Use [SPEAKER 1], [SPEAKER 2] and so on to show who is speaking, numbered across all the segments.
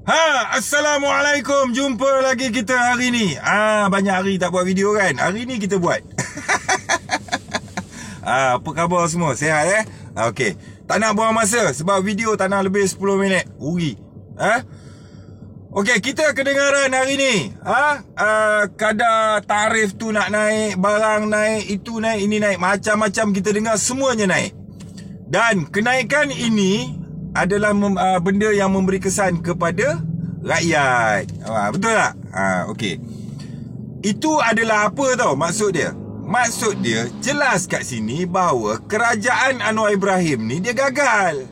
[SPEAKER 1] Assalamualaikum. Jumpa lagi kita hari ni. Banyak hari tak buat video kan? Hari ni kita buat. Apa khabar semua? Sihat Okey. Tak nak buang masa sebab video tak nak lebih 10 minit. Rugi. Okey, kita kedengaran hari ni. Kadar tarif tu nak naik, barang naik, itu naik, ini naik. Macam-macam kita dengar semuanya naik. Dan kenaikan ini adalah benda yang memberi kesan kepada rakyat. Betul tak? Okey. Itu adalah apa tau maksud dia? Maksud dia jelas kat sini bahawa kerajaan Anwar Ibrahim ni dia gagal.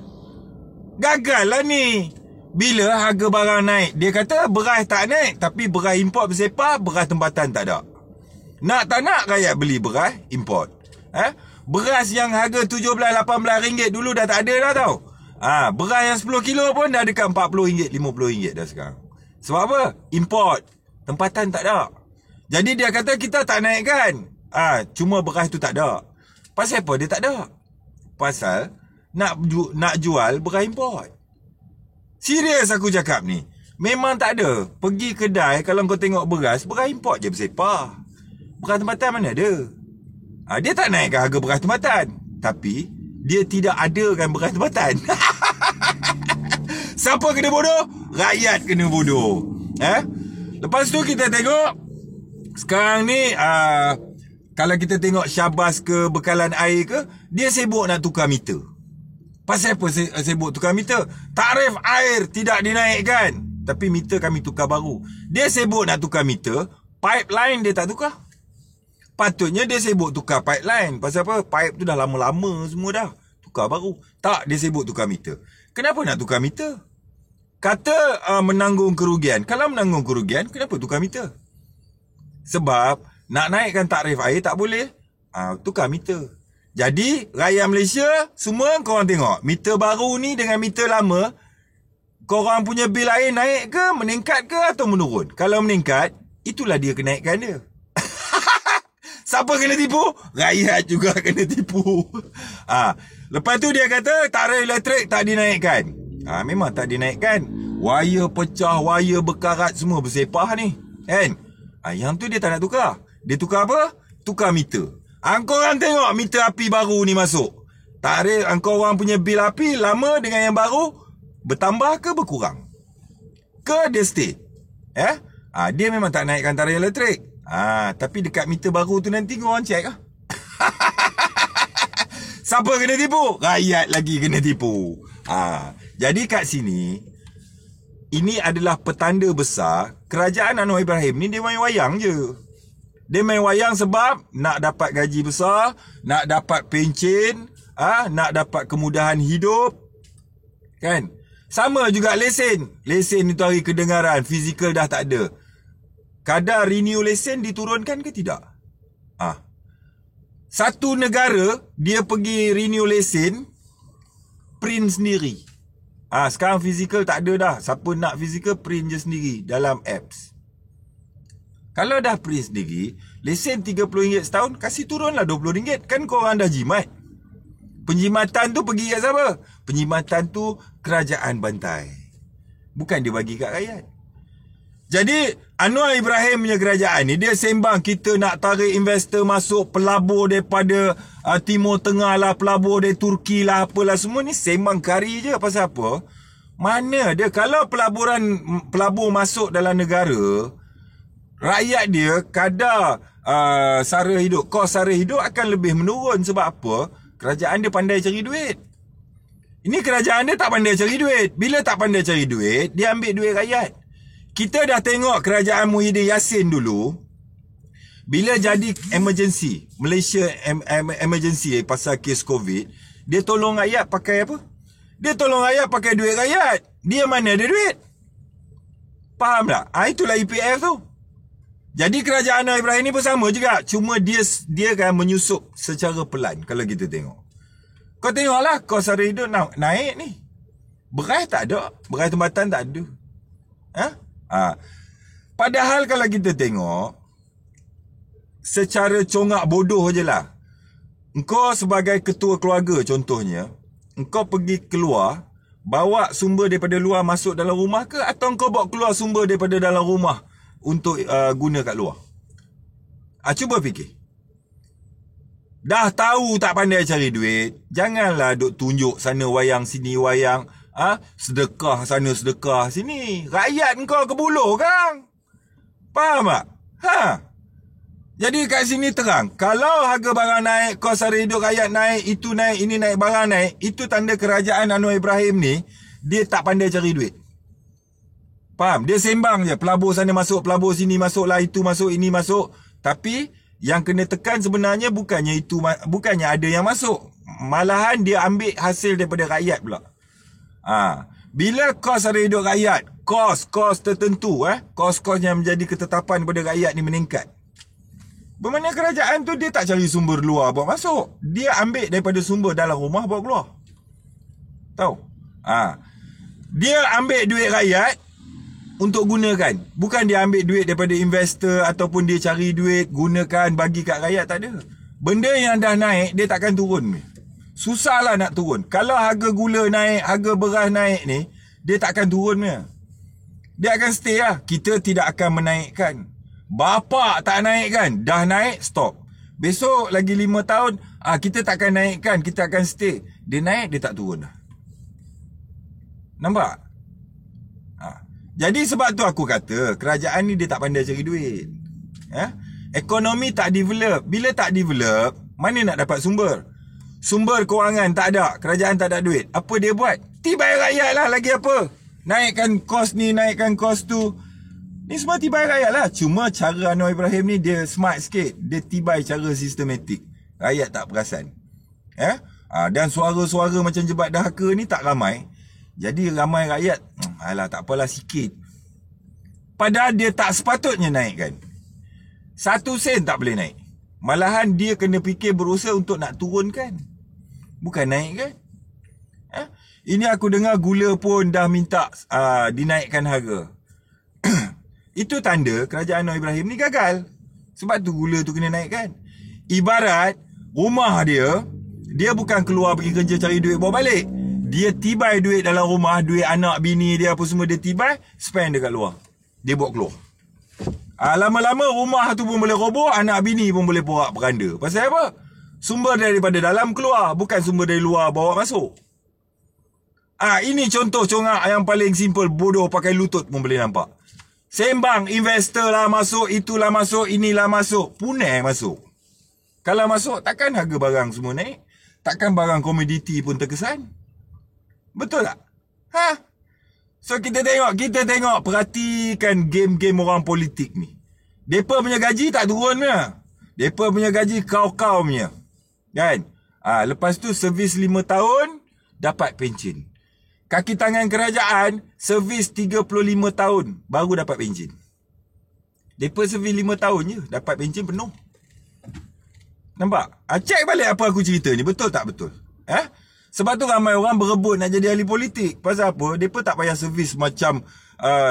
[SPEAKER 1] Gagal lah ni. Bila harga barang naik, dia kata beras tak naik, tapi beras import bersepah, beras tempatan tak ada. Nak tak nak rakyat beli beras import. Beras yang harga 17-18 ringgit dulu dah tak ada dah tau. Beras yang 10 kilo pun dah dekat 40 ringgit, 50 ringgit dah sekarang. Sebab apa? Import. Tempatan tak ada. Jadi dia kata kita tak naikkan. Cuma beras tu tak ada. Pasal apa dia tak ada? Pasal nak jual beras import. Serius aku cakap ni. Memang tak ada. Pergi kedai kalau kau tengok beras import je bersepah. Beras tempatan mana ada? Dia tak naikkan harga beras tempatan. Tapi dia tidak adakan beras tempatan. Siapa kena bodoh? Rakyat kena bodoh. Lepas tu kita tengok sekarang ni kalau kita tengok Syabas ke bekalan air ke, dia sibuk nak tukar meter. Pasal apa sibuk tukar meter? Tarif air tidak dinaikkan, tapi meter kami tukar baru. Dia sibuk nak tukar meter, pipeline dia tak tukar. Patutnya dia sibuk tukar pipeline. Pasal apa? Pipe tu dah lama-lama semua dah. Tukar baru. Tak, dia sibuk tukar meter. Kenapa nak tukar meter? Kata menanggung kerugian. Kalau menanggung kerugian, kenapa tukar meter? Sebab nak naikkan tarif air tak boleh. Tukar meter. Jadi, rakyat Malaysia, semua korang tengok. Meter baru ni dengan meter lama, korang punya bil air naik ke, meningkat ke atau menurun? Kalau meningkat, itulah dia kenaikan dia. Siapa kena tipu? Rakyat juga kena tipu. Lepas tu dia kata tarif elektrik tak dinaikkan. Memang tak dinaikkan. Wire pecah, wire berkarat semua bersepah ni. Kan? Yang tu dia tak nak tukar. Dia tukar apa? Tukar meter. Korang tengok meter api baru ni masuk. Tarif korang punya bil api lama dengan yang baru bertambah ke berkurang? Ke dia stay? Dia memang tak naikkan tarif elektrik. Tapi dekat meter baru tu nanti korang check lah. Siapa kena tipu? Rakyat lagi kena tipu. Jadi kat sini, ini adalah petanda besar kerajaan Anwar Ibrahim ni dia main wayang je. Dia main wayang sebab nak dapat gaji besar, nak dapat pencen, nak dapat kemudahan hidup. Kan? Sama juga lesen. Lesen itu hari kedengaran, fizikal dah tak ada. Kadar renew lesen diturunkan ke tidak? Satu negara dia pergi renew lesen, print sendiri. Sekarang fizikal tak ada dah. Siapa nak fizikal, print je sendiri dalam apps. Kalau dah print sendiri, lesen RM30 setahun, kasih turunlah RM20. Kan korang dah jimat. Penjimatan tu pergi kat siapa? Penjimatan tu kerajaan bantai. Bukan dia bagi kat rakyat. Jadi, Anwar Ibrahim punya kerajaan ni, dia sembang kita nak tarik investor masuk, pelabur daripada Timur Tengah lah, pelabur dari Turki lah, apalah semua ni sembang kari je. Pasal apa? Mana dia, kalau pelabur masuk dalam negara, rakyat dia kadar sara hidup, kos sara hidup akan lebih menurun. Sebab apa? Kerajaan dia pandai cari duit. Ini kerajaan dia tak pandai cari duit. Bila tak pandai cari duit, dia ambil duit rakyat. Kita dah tengok kerajaan Muhyiddin Yassin dulu. Bila jadi emergency, Malaysia emergency pasal kes COVID, dia tolong rakyat pakai apa? Dia tolong rakyat pakai duit rakyat. Dia mana ada duit? Faham tak? Itulah EPF tu. Jadi kerajaan Anwar Ibrahim ni pun sama juga. Cuma dia kan menyusup secara pelan kalau kita tengok. Kau tengoklah kos sara hidup naik ni. Beras tak ada. Beras tempatan tak ada. Padahal kalau kita tengok secara congak bodoh je lah. Engkau sebagai ketua keluarga contohnya, engkau pergi keluar bawa sumber daripada luar masuk dalam rumah ke, atau kau bawa keluar sumber daripada dalam rumah untuk guna kat luar? Cuba fikir. Dah tahu tak pandai cari duit, janganlah duk tunjuk sana wayang sini wayang, sedekah sana sedekah sini. Rakyat kau kebuluh kang. Faham tak? Jadi kat sini terang, kalau harga barang naik, kos sara hidup rakyat naik, itu naik, ini naik, barang naik, itu tanda kerajaan Anwar Ibrahim ni dia tak pandai cari duit. Faham? Dia sembang je, pelabur sana masuk, pelabur sini masuk lah, itu masuk, ini masuk. Tapi yang kena tekan sebenarnya bukannya itu, bukannya ada yang masuk, malahan dia ambil hasil daripada rakyat pula. Bila kos sara hidup rakyat, kos tertentu, kos-kos yang menjadi ketetapan daripada rakyat ni meningkat, bermakna kerajaan tu dia tak cari sumber luar bawa masuk, dia ambil daripada sumber dalam rumah bawa keluar. Tahu? Dia ambil duit rakyat untuk gunakan, bukan dia ambil duit daripada investor ataupun dia cari duit gunakan bagi kat rakyat. Tak ada. Benda yang dah naik dia takkan turun. Susahlah nak turun. Kalau harga gula naik, harga beras naik ni, dia takkan turun ni. Dia akan stay lah. Kita tidak akan menaikkan. Bapak tak naikkan, dah naik stop. Besok lagi 5 tahun kita takkan naikkan, kita akan stay. Dia naik, dia tak turun dah. Nampak? Jadi sebab tu aku kata kerajaan ni dia tak pandai cari duit. Ekonomi tak develop. Bila tak develop, mana nak dapat sumber? Sumber kewangan tak ada, kerajaan tak ada duit. Apa dia buat? Tibai rakyat lah, lagi apa? Naikkan kos ni, naikkan kos tu. Ni semua tibai rakyat lah. Cuma cara Anwar Ibrahim ni dia smart sikit. Dia tibai cara sistematik. Rakyat tak perasan. Dan suara-suara macam Jebat Dahaka ni tak ramai. Jadi ramai rakyat, alah tak apalah sikit. Padahal dia tak sepatutnya naikkan. 1 sen tak boleh naik. Malahan dia kena fikir berusaha untuk nak turunkan, bukan naikkan. Ini aku dengar gula pun dah minta dinaikkan harga. Itu tanda kerajaan Anwar Ibrahim ni gagal. Sebab tu gula tu kena naikkan. Ibarat rumah dia bukan keluar pergi kerja cari duit bawa balik. Dia tibai duit dalam rumah, duit anak bini dia apa semua dia tibai, spend dekat luar. Dia bawa keluar. Lama-lama rumah tu pun boleh roboh, anak bini pun boleh porak beranda. Pasal apa? Sumber daripada dalam keluar, bukan sumber dari luar bawa masuk. Ini contoh congak yang paling simple, bodoh pakai lutut pun boleh nampak. Sembang, investor lah masuk, itulah masuk, inilah masuk, punai masuk. Kalau masuk, takkan harga barang semua naik? Takkan barang komoditi pun terkesan? Betul tak? So kita tengok, perhatikan game-game orang politik ni. Depa punya gaji tak turun punya. Depa punya gaji kau-kau punya. Kan? Lepas tu servis 5 tahun dapat pencen. Kaki tangan kerajaan servis 35 tahun baru dapat pencen. Depa servis 5 tahun je dapat pencen penuh. Nampak? Cek balik apa aku cerita ni, betul tak betul? Sebab tu ramai orang berebut nak jadi ahli politik. Pasal apa? Mereka tak payah servis macam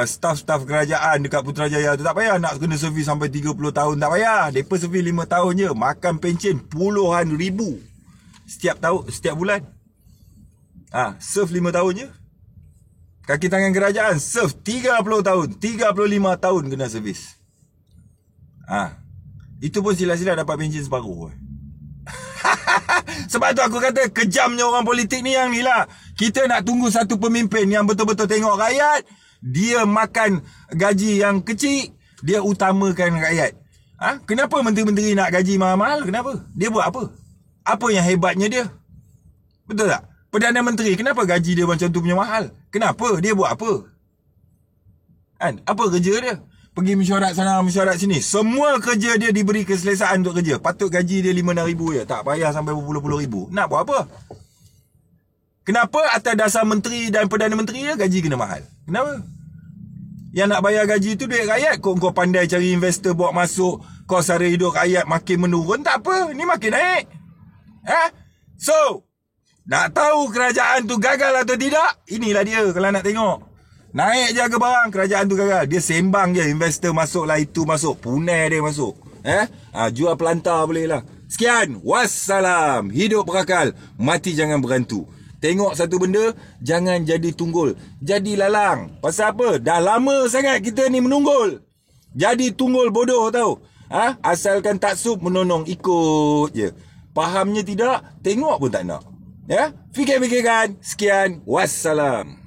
[SPEAKER 1] staff-staff kerajaan dekat Putrajaya tu. Tak payah nak kena servis sampai 30 tahun. Tak payah. Mereka servis 5 tahun je. Makan pencen puluhan ribu. Setiap tahun, setiap bulan. Serve 5 tahun je. Kaki tangan kerajaan serve 30 tahun. 35 tahun kena servis. Itu pun sila-sila dapat pencen separuh. Sebab tu aku kata kejamnya orang politik ni yang ni lah. Kita nak tunggu satu pemimpin yang betul-betul tengok rakyat. Dia makan gaji yang kecil, dia utamakan rakyat. Kenapa menteri-menteri nak gaji mahal-mahal? Kenapa? Dia buat apa? Apa yang hebatnya dia? Betul tak? Perdana Menteri, kenapa gaji dia macam tu punya mahal? Kenapa? Dia buat apa? Apa kerja dia? Pergi mesyuarat sana, mesyuarat sini. Semua kerja dia diberi keselesaan untuk kerja. Patut gaji dia 5-6 ribu je. Tak payah sampai berpuluh-puluh ribu. Nak buat apa? Kenapa atas dasar menteri dan Perdana Menteri dia gaji kena mahal? Kenapa? Yang nak bayar gaji tu duit rakyat. Kau pandai cari investor bawa masuk, kos sara hidup rakyat makin menurun, tak apa. Ni makin naik. So, nak tahu kerajaan tu gagal atau tidak? Inilah dia kalau nak tengok. Naik je harga barang, kerajaan tu gagal. Dia sembang je, investor masuk lah, itu masuk, punai dia masuk. Jual pelantar boleh lah. Sekian, wassalam. Hidup berakal, mati jangan berantu. Tengok satu benda, jangan jadi tunggul. Jadi lalang. Pasal apa? Dah lama sangat kita ni menunggul. Jadi tunggul bodoh tau. Asalkan tak sub menonong, ikut je. Fahamnya tidak, tengok pun tak nak. Ya? Fikir-fikirkan. Sekian. Wassalam.